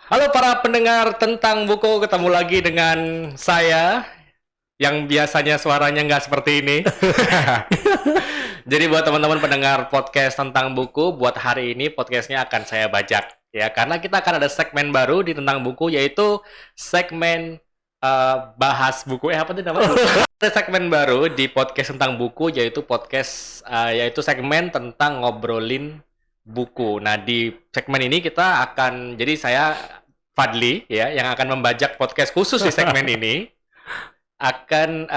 Halo para pendengar tentang buku, ketemu lagi dengan saya yang biasanya suaranya nggak seperti ini. Jadi buat teman-teman pendengar podcast tentang buku, buat hari ini podcastnya akan saya bajak ya, karena kita akan ada segmen baru di tentang buku, yaitu segmen bahas buku. Apa itu namanya? Ada segmen baru di podcast tentang buku, yaitu yaitu segmen tentang ngobrolin buku. Nah, di segmen ini kita akan, jadi saya Fadli ya yang akan membajak podcast khusus di segmen ini, akan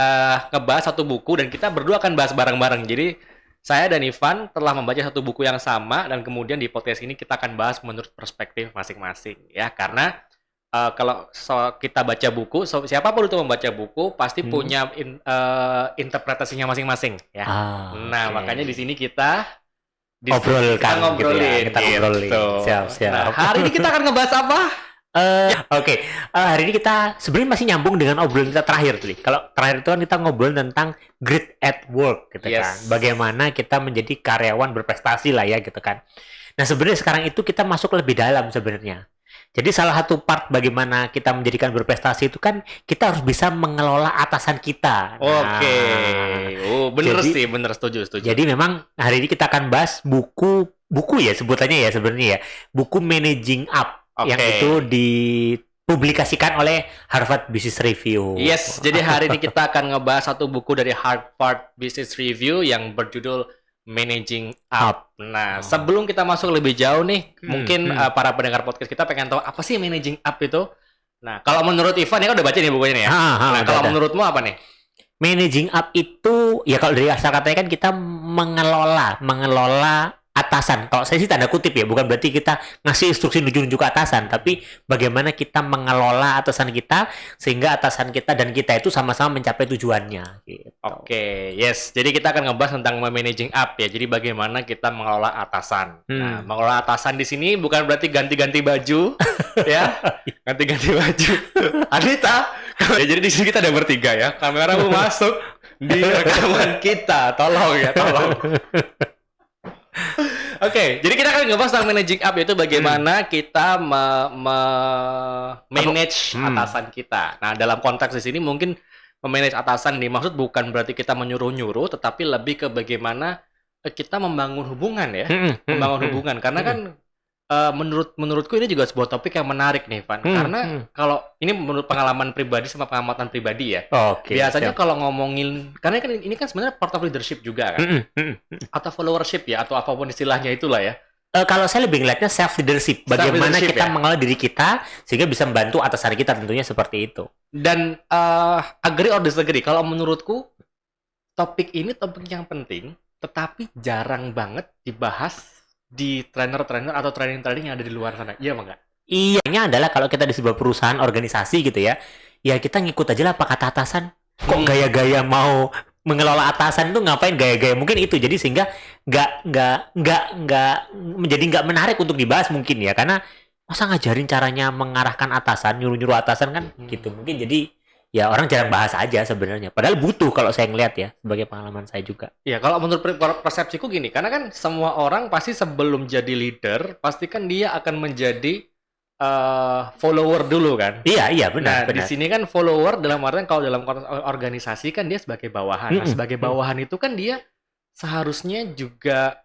ngebahas satu buku dan kita berdua akan bahas bareng-bareng. Jadi saya dan Ivan telah membaca satu buku yang sama dan kemudian di podcast ini kita akan bahas menurut perspektif masing-masing ya, karena kalau kita baca buku, siapapun itu membaca buku pasti punya interpretasinya masing-masing ya. Nah, makanya di sini kita ngobrolin. Kita ngobrolin. Siap. Nah, hari ini kita akan ngebahas apa? Oke. Hari ini kita sebenarnya masih nyambung dengan obrolan kita terakhir tadi. Kalau terakhir itu kan kita ngobrol tentang grit at work gitu kan. Bagaimana kita menjadi karyawan berprestasi lah ya gitu kan. Nah, sebenarnya sekarang itu kita masuk lebih dalam sebenarnya. Jadi salah satu part bagaimana kita menjadikan berprestasi itu kan kita harus bisa mengelola atasan kita. Oke. Bener sih, bener, setuju. Jadi memang hari ini kita akan bahas buku ya sebutannya ya sebenarnya ya. Buku Managing Up yang itu dipublikasikan oleh Harvard Business Review. Yes, jadi hari ini kita akan ngebahas satu buku dari Harvard Business Review yang berjudul Managing Up. Nah, sebelum kita masuk lebih jauh nih, mungkin para pendengar podcast kita pengen tahu apa sih Managing Up itu. Nah, kalau menurut Ivan, ya kan udah baca nih bukunya nih ya. Nah, kalau menurutmu apa nih? Managing Up itu ya kalau dari asal katanya kan kita mengelola atasan. Kalau saya sih tanda kutip ya, bukan berarti kita ngasih instruksi nunjuk-nunjuk ke atasan, tapi bagaimana kita mengelola atasan kita sehingga atasan kita dan kita itu sama-sama mencapai tujuannya gitu. Oke, yes. Jadi kita akan ngebahas tentang managing up ya. Jadi bagaimana kita mengelola atasan. Nah, mengelola atasan di sini bukan berarti ganti-ganti baju ya. Ganti-ganti baju. Anita. Ya, jadi di sini kita ada bertiga ya. Kameramu masuk di rekaman kita. Tolong ya, tolong. Oke, jadi kita akan ngebahas tentang managing up, yaitu bagaimana kita manage atasan kita. Nah, dalam konteks di sini mungkin memanage atasan dimaksud bukan berarti kita menyuruh-nyuruh, tetapi lebih ke bagaimana kita membangun hubungan ya, membangun hubungan. Karena kan menurutku ini juga sebuah topik yang menarik nih, Van. Karena kalau ini menurut pengalaman pribadi sama pengamatan pribadi ya. Biasanya kalau ngomongin, karena kan ini kan sebenarnya part of leadership juga kan, atau followership ya, atau apapun istilahnya itulah ya. Kalau saya lebih ngeliatnya self leadership, bagaimana kita mengelola diri kita sehingga bisa membantu atasan kita, tentunya seperti itu. Dan agree or disagree, kalau menurutku topik ini topik yang penting, tetapi jarang banget dibahas di trainer-trainer atau training-training yang ada di luar sana. Iya, enggak? Iya, adalah kalau kita di sebuah perusahaan organisasi gitu ya. Ya kita ngikut aja lah apa kata atasan. Kok gaya-gaya mau mengelola atasan tuh ngapain gaya-gaya, mungkin itu. Jadi sehingga nggak menarik untuk dibahas mungkin ya. Karena masa ngajarin caranya mengarahkan atasan, nyuruh-nyuruh atasan kan gitu. Mungkin jadi ya orang jarang bahas aja sebenarnya. Padahal butuh kalau saya ngeliat ya, sebagai pengalaman saya juga. Ya, kalau menurut persepsiku gini, karena kan semua orang pasti sebelum jadi leader, pasti kan dia akan menjadi follower dulu kan. Iya, benar. Di sini kan follower dalam artian kalau dalam organisasi kan dia sebagai bawahan. Nah, sebagai bawahan itu kan dia seharusnya juga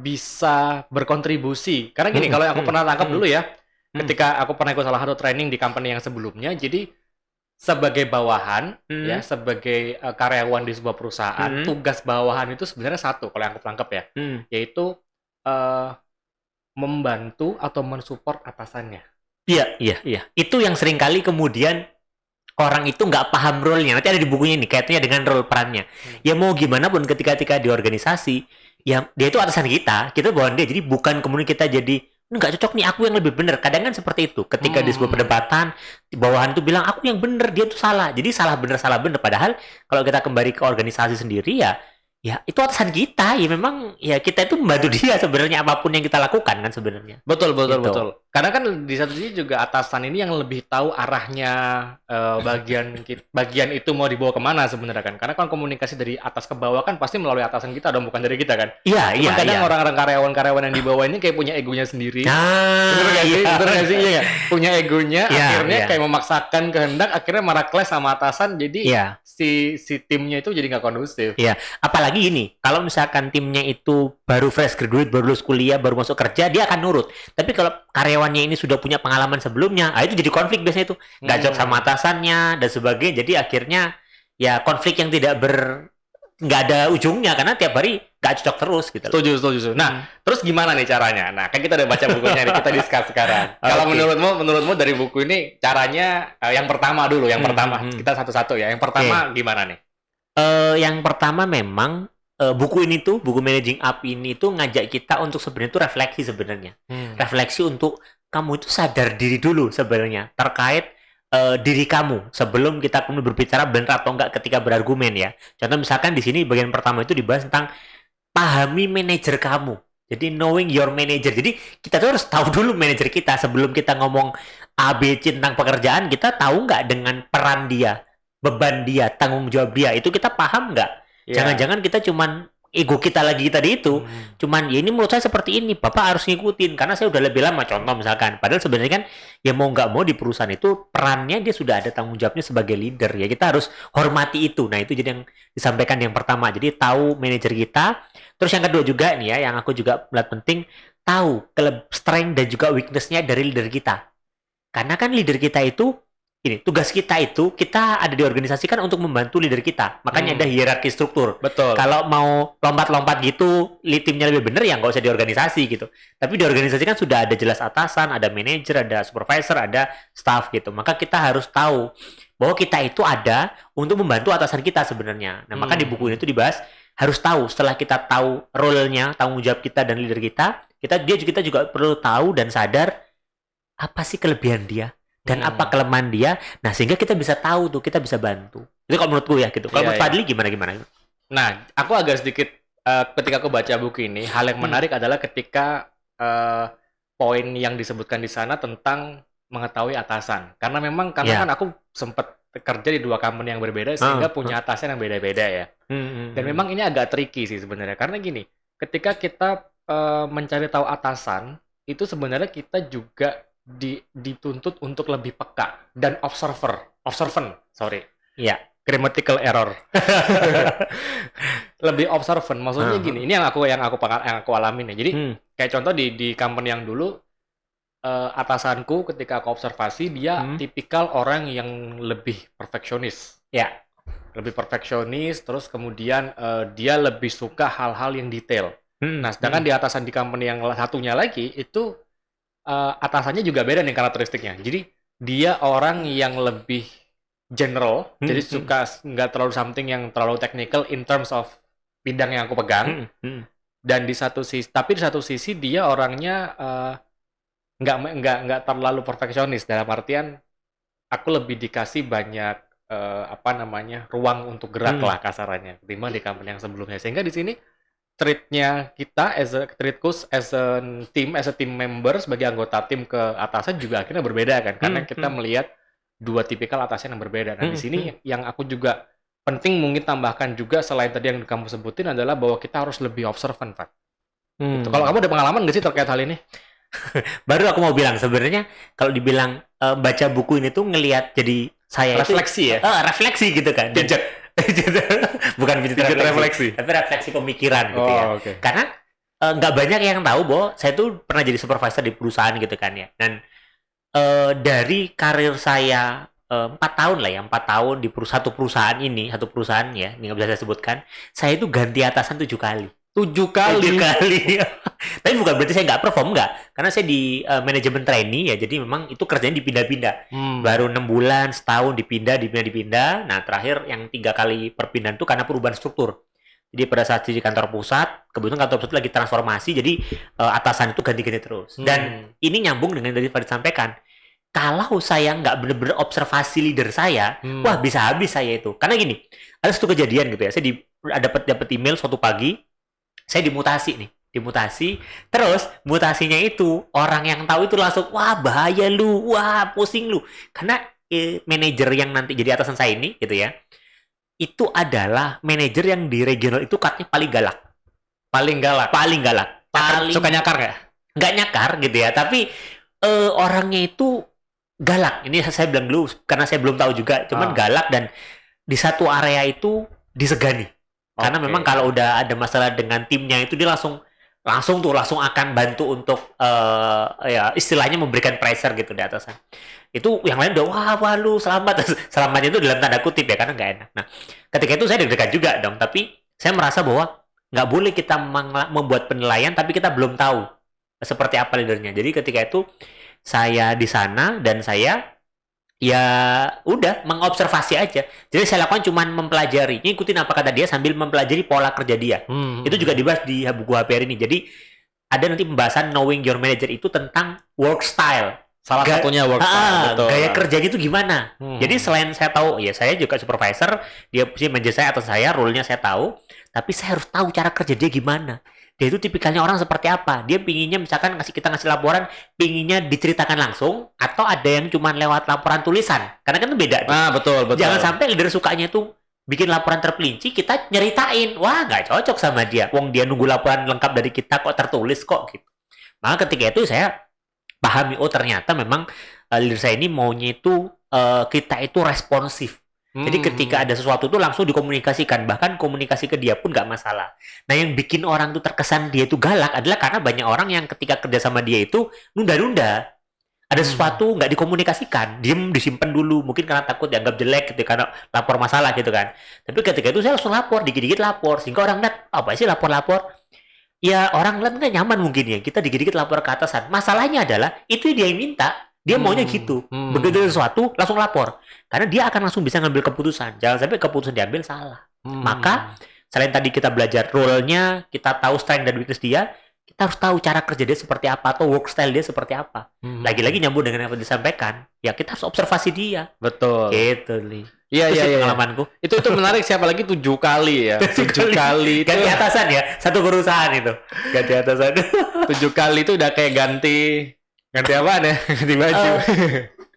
bisa berkontribusi. Karena gini, kalau aku pernah tangkap dulu ya, ketika aku pernah ikut salah satu training di company yang sebelumnya, jadi sebagai bawahan ya, sebagai karyawan di sebuah perusahaan, tugas bawahan itu sebenarnya satu kalau yang aku tangkap ya, yaitu membantu atau mensupport atasannya. Iya. Itu yang seringkali kemudian orang itu nggak paham role-nya. Nanti ada di bukunya ini kaitannya dengan role perannya. Ya mau gimana pun ketika di organisasi, ya dia itu atasan kita bawahan dia. Jadi bukan kemudian kita jadi nggak cocok nih, aku yang lebih benar. Kadang kan seperti itu. Ketika di sebuah perdebatan, bawahan itu bilang aku yang benar, dia tuh salah. Jadi salah benar. Padahal kalau kita kembali ke organisasi sendiri ya itu atasan kita. Ya memang ya kita itu membantu dia sebenarnya apapun yang kita lakukan kan sebenarnya. Betul. Karena kan di satu sisi juga atasan ini yang lebih tahu arahnya bagian itu mau dibawa kemana sebenarnya kan. Karena kan komunikasi dari atas ke bawah kan pasti melalui atasan kita dong, bukan dari kita kan. Iya, Cuman iya, kadang iya. orang-orang karyawan-karyawan yang di bawah ini kayak punya egonya sendiri. Nah, Bener gak sih? iya. Bener gak sih? Iya gak? Punya egonya, Iya, akhirnya iya. kayak memaksakan kehendak, akhirnya marah clash sama atasan, jadi Iya. si timnya itu jadi nggak kondusif. Iya, apalagi ini, kalau misalkan timnya itu baru fresh graduate, baru lulus kuliah, baru masuk kerja, dia akan nurut. Tapi kalau karyawannya ini sudah punya pengalaman sebelumnya, itu jadi konflik biasanya itu. Nggak cocok sama atasannya dan sebagainya. Jadi akhirnya ya konflik yang nggak ada ujungnya karena tiap hari nggak cocok terus gitu loh. Setuju. Nah, terus gimana nih caranya? Nah, kan kita udah baca bukunya nih, kita discuss sekarang. Kalau Oke. menurutmu dari buku ini caranya yang pertama dulu, pertama kita satu-satu ya. Yang pertama gimana nih? Yang pertama memang buku ini tuh, buku Managing Up ini tuh ngajak kita untuk sebenarnya tuh refleksi sebenarnya. Refleksi untuk kamu itu sadar diri dulu sebenarnya terkait diri kamu sebelum kita kemudian berbicara benar atau enggak ketika berargumen ya. Contoh misalkan di sini bagian pertama itu dibahas tentang pahami manajer kamu. Jadi knowing your manager. Jadi kita tuh harus tahu dulu manajer kita sebelum kita ngomong ABC tentang pekerjaan, kita tahu nggak dengan peran dia, beban dia, tanggung jawab dia. Itu kita paham nggak? Ya. Jangan-jangan kita cuman ego kita lagi tadi itu, cuman ya ini menurut saya seperti ini, Bapak harus ngikutin karena saya udah lebih lama, contoh misalkan. Padahal sebenarnya kan ya mau nggak mau di perusahaan itu perannya dia sudah ada tanggung jawabnya sebagai leader ya, kita harus hormati itu. Nah itu jadi yang disampaikan yang pertama, jadi tahu manajer kita. Terus yang kedua juga nih ya, yang aku juga melihat penting, tahu strength dan juga weakness-nya dari leader kita. Karena kan leader kita itu ini tugas kita itu, kita ada di organisasi kan untuk membantu leader kita. Makanya ada hierarki struktur. Betul. Kalau mau lompat-lompat gitu, timnya lebih bener ya nggak usah di organisasi gitu. Tapi di organisasi kan sudah ada jelas atasan, ada manajer, ada supervisor, ada staff gitu. Maka kita harus tahu bahwa kita itu ada untuk membantu atasan kita sebenarnya. Nah, maka di buku ini tuh dibahas harus tahu setelah kita tahu role-nya, tanggung jawab kita dan leader kita juga perlu tahu dan sadar apa sih kelebihan dia dan apa kelemahan dia. Nah, sehingga kita bisa tahu tuh, kita bisa bantu. Itu kalau menurutku ya gitu. Kalau menurut Fadli gimana? Nah, aku agak sedikit ketika aku baca buku ini, hal yang menarik adalah ketika poin yang disebutkan di sana tentang mengetahui atasan. Karena kan aku sempat kerja di 2 company yang berbeda sehingga punya atasan yang beda-beda ya. Dan memang ini agak tricky sih sebenarnya. Karena gini, ketika kita mencari tahu atasan, itu sebenarnya kita juga dituntut untuk lebih peka dan observant. Iya. Grammatical error. Lebih observant. Maksudnya gini, ini yang aku alamin ya. Jadi kayak contoh di company yang dulu, atasanku ketika aku observasi dia tipikal orang yang lebih perfeksionis. Ya. Lebih perfeksionis, terus kemudian dia lebih suka hal-hal yang detail. Nah, sedangkan di atasan di company yang satunya lagi itu atasannya juga beda nih karakteristiknya. Jadi dia orang yang lebih general, jadi suka nggak terlalu something yang terlalu technical in terms of bidang yang aku pegang. Dan di satu sisi dia orangnya nggak terlalu perfeksionis, dalam artian aku lebih dikasih banyak ruang untuk gerak lah kasarannya ketimbang di company yang sebelumnya. Sehingga di sini treatnya kita as a team member sebagai anggota tim ke atasan juga akhirnya berbeda kan, karena kita melihat 2 tipikal atasan yang berbeda. Nah di sini yang aku juga penting mungkin tambahkan juga selain tadi yang kamu sebutin adalah bahwa kita harus lebih observant, Pak. Gitu. Kalau kamu ada pengalaman nggak sih terkait hal ini? Baru aku mau bilang sebenarnya kalau dibilang baca buku ini tuh ngelihat jadi saya refleksi itu, ya. Refleksi gitu kan. Bukan pijat refleksi, tapi refleksi pemikiran gitu ya. Okay. Karena nggak banyak yang tahu bahwa saya tuh pernah jadi supervisor di perusahaan gitu kan ya. Dan dari karir saya 4 tahun lah ya, 4 tahun di satu perusahaan ya, ini nggak bisa saya sebutkan. Saya itu ganti atasan 7 kali. 7 kali. Tapi bukan berarti saya nggak perform, nggak. Karena saya di manajemen trainee ya, jadi memang itu kerjanya dipindah-pindah. Baru 6 bulan, setahun dipindah. Nah, terakhir yang 3 kali perpindahan itu karena perubahan struktur. Jadi pada saat di kantor pusat, kebetulan kantor pusat lagi transformasi, jadi atasan itu ganti-ganti terus. Dan ini nyambung dengan yang tadi Farid sampaikan. Kalau saya nggak benar-benar observasi leader saya, wah bisa habis saya itu. Karena gini, ada satu kejadian gitu ya, saya dapat email suatu pagi, saya dimutasi nih dimutasi. Terus mutasinya itu orang yang tahu itu langsung wah bahaya lu, wah pusing lu. Karena manajer yang nanti jadi atasan saya ini gitu ya. Itu adalah manajer yang di regional itu katanya paling galak. Paling galak. Paling galak. Paling Suka nyakar nggak? nggak nyakar gitu ya, tapi orangnya itu galak. Ini saya bilang dulu karena saya belum tahu juga, cuman galak dan di satu area itu disegani. Karena memang kalau udah ada masalah dengan timnya itu dia langsung akan bantu untuk ya istilahnya memberikan pressure gitu di atasan. Itu yang lain udah wah lu selamat. Selamatnya itu dalam tanda kutip ya karena nggak enak. Nah, ketika itu saya deg-degan juga dong, tapi saya merasa bahwa nggak boleh kita membuat penilaian tapi kita belum tahu seperti apa leadernya. Jadi ketika itu saya di sana dan saya ya udah mengobservasi aja. Jadi saya lakukan cuman mempelajari, ngikutin apa kata dia sambil mempelajari pola kerja dia. Itu juga dibahas di buku HPR ini. Jadi ada nanti pembahasan knowing your manager itu tentang work style. Salah satunya work style. Betul. Gaya kerjanya itu gimana? Jadi selain saya tahu, ya saya juga supervisor, dia manajer saya atau saya, role-nya saya tahu, tapi saya harus tahu cara kerja dia gimana. Dia itu tipikalnya orang seperti apa. Dia pinginnya misalkan kita ngasih laporan, pinginnya diceritakan langsung, atau ada yang cuma lewat laporan tulisan. Karena kan itu beda. Betul. Jangan sampai leader sukanya tuh bikin laporan terperinci, kita nyeritain. Wah, nggak cocok sama dia. Wong dia nunggu laporan lengkap dari kita kok tertulis kok gitu. Maka ketika itu saya pahami, oh ternyata memang leader saya ini maunya itu kita itu responsif. Jadi ketika ada sesuatu tuh langsung dikomunikasikan, bahkan komunikasi ke dia pun nggak masalah. Nah yang bikin orang tuh terkesan dia itu galak adalah karena banyak orang yang ketika kerja sama dia itu nunda-nunda. Ada sesuatu nggak dikomunikasikan, diem disimpan dulu, mungkin karena takut dianggap jelek gitu, karena lapor masalah gitu kan. Tapi ketika itu saya langsung lapor, dikit-dikit lapor, sehingga orang lihat apa sih lapor-lapor. Ya orang lihat nggak nyaman mungkin ya, kita dikit-dikit lapor ke atasan. Masalahnya adalah itu dia yang minta. Dia maunya gitu. Begitu ada sesuatu, langsung lapor. Karena dia akan langsung bisa ngambil keputusan. Jangan sampai keputusan diambil salah. Maka, selain tadi kita belajar role-nya, kita tahu strength dan weakness dia, kita harus tahu cara kerja dia seperti apa, atau work style dia seperti apa. Lagi-lagi nyambung dengan apa yang disampaikan, ya kita harus observasi dia. Betul. Gitu, Li. Iya. Pengalamanku. Itu menarik, siapa lagi 7 kali ya. 7 kali itu. Ganti atasan ya, satu perusahaan itu. Ganti atasan. 7 kali itu udah kayak ganti apaan ya? Ganti baju.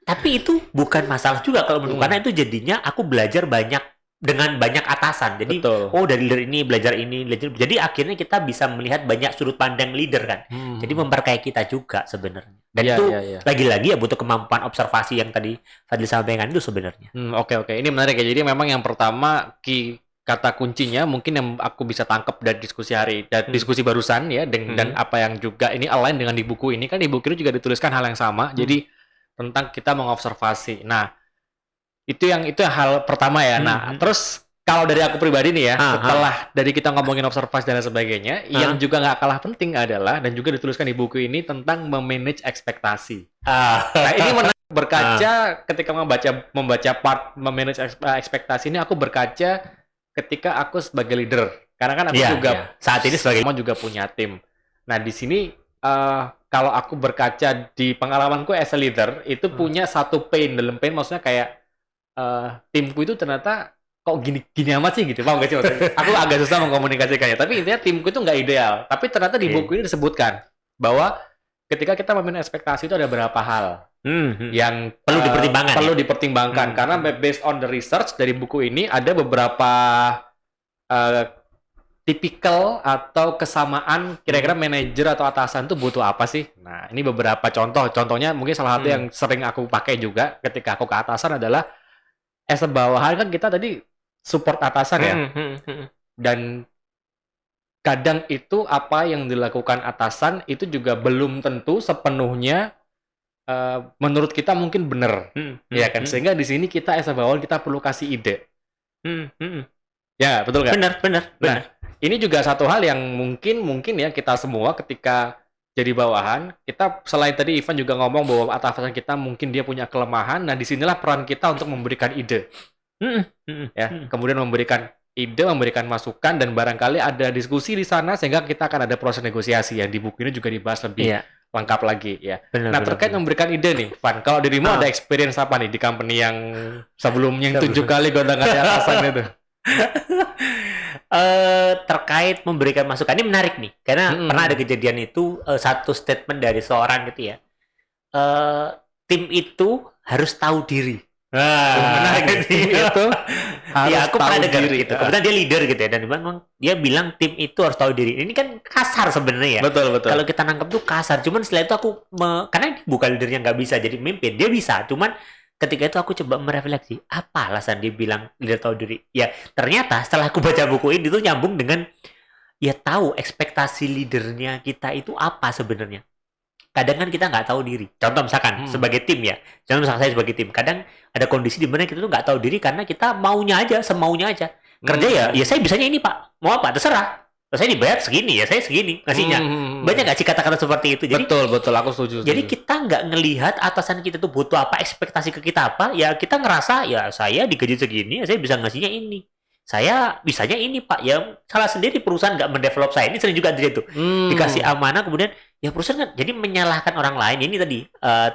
Tapi itu bukan masalah juga kalau menurut karena itu jadinya aku belajar dengan banyak atasan. Jadi oh dari leader ini belajar ini, jadi akhirnya kita bisa melihat banyak sudut pandang leader kan. Jadi memperkaya kita juga sebenarnya. Dan itu lagi-lagi ya butuh kemampuan observasi yang tadi Fadli sampaikan itu sebenarnya. Oke. Ini menarik ya. Jadi memang yang pertama kata kuncinya mungkin yang aku bisa tangkap dari diskusi diskusi barusan ya dan apa yang juga ini align dengan di buku ini kan, di buku ini juga dituliskan hal yang sama. Jadi tentang kita mengobservasi. Nah, itu yang hal pertama ya. Nah, terus kalau dari aku pribadi nih ya, setelah dari kita ngomongin observasi dan sebagainya, yang juga nggak kalah penting adalah dan juga dituliskan di buku ini tentang memanage ekspektasi. Nah, ini menarik berkaca ketika membaca part memanage ekspektasi ini, aku berkaca ketika aku sebagai leader, karena kan aku juga saat ini sebagai juga punya tim. Nah di sini kalau aku berkaca di pengalamanku as a leader itu punya satu dalam pain maksudnya kayak timku itu ternyata kok gini amat sih gitu, paham gak sih maksudnya? Aku agak susah mengkomunikasikannya, tapi intinya timku itu nggak ideal. Tapi ternyata di buku ini disebutkan bahwa ketika kita memanage ekspektasi itu ada beberapa hal yang perlu dipertimbangkan karena based on the research dari buku ini ada beberapa tipikal atau kesamaan kira-kira manajer atau atasan itu butuh apa sih. Nah ini beberapa contohnya mungkin salah satu yang sering aku pakai juga ketika aku ke atasan adalah as a bawahan kan kita tadi support atasan ya dan kadang itu apa yang dilakukan atasan itu juga belum tentu sepenuhnya menurut kita mungkin benar, ya kan? Sehingga di sini kita as a bawahan kita perlu kasih ide. Ya betul kan? Benar. Nah, ini juga satu hal yang mungkin ya kita semua ketika jadi bawahan, kita selain tadi Ivan juga ngomong bahwa atasan kita mungkin dia punya kelemahan. Nah, disinilah peran kita untuk memberikan ide, ya, kemudian memberikan ide, memberikan masukan dan barangkali ada diskusi di sana sehingga kita akan ada proses negosiasi yang di buku ini juga dibahas lebih lengkap lagi ya. Terkait memberikan ide nih, Van, kalau dirimu ada experience apa nih di company yang sebelumnya yang 7 kali gonta-ganti atasan itu? Terkait memberikan masukan ini menarik nih, karena pernah ada kejadian itu, satu statement dari seorang gitu ya. Tim itu harus tahu diri. Menarik nih. Tim itu harus Ya, aku tahu pernah dengar diri. gitu. Kebetulan dia leader gitu ya, dan memang dia bilang tim itu harus tahu diri. Ini kan kasar sebenarnya ya. Betul, betul. Kalau kita nangkep tuh kasar. Cuman setelah itu aku karena bukan leadernya nggak bisa jadi pemimpin, dia bisa. Cuman ketika itu aku coba merefleksi, apa alasan dia bilang leader tahu diri? Ya, ternyata setelah aku baca buku ini tuh nyambung dengan ya tahu ekspektasi leadernya kita itu apa sebenarnya. Kadang kan kita nggak tahu diri. Contoh misalkan sebagai tim ya. Contoh misalkan saya sebagai tim. Kadang ada kondisi di mana kita tuh nggak tahu diri karena kita maunya aja, semaunya aja. Kerja ya saya bisanya ini Pak. Mau apa? Terserah. Saya dibayar segini ya, saya segini ngasihnya. Banyak nggak sih kata-kata seperti itu? Jadi, betul, aku setuju. jadi kita nggak ngelihat atasan kita tuh butuh apa, ekspektasi ke kita apa. Ya kita ngerasa ya saya digaji segini, ya saya bisa ngasihnya ini. Saya bisanya ini Pak. Ya salah sendiri perusahaan nggak mendevelop saya. Ini sering juga terjadi tuh. Dikasih amanah kemudian ya perusahaan kan jadi menyalahkan orang lain. Ini tadi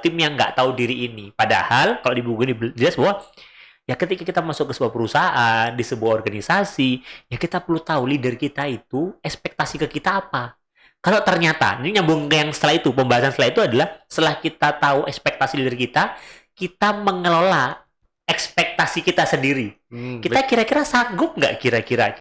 tim yang nggak tahu diri ini. Padahal kalau di buku ini jelas bahwa ya ketika kita masuk ke sebuah perusahaan, di sebuah organisasi, ya kita perlu tahu leader kita itu ekspektasi ke kita apa. Kalau ternyata, ini nyambung ke yang setelah itu, pembahasan setelah itu adalah setelah kita tahu ekspektasi leader kita mengelola ekspektasi kita sendiri. Kita kira-kira sanggup nggak kira-kira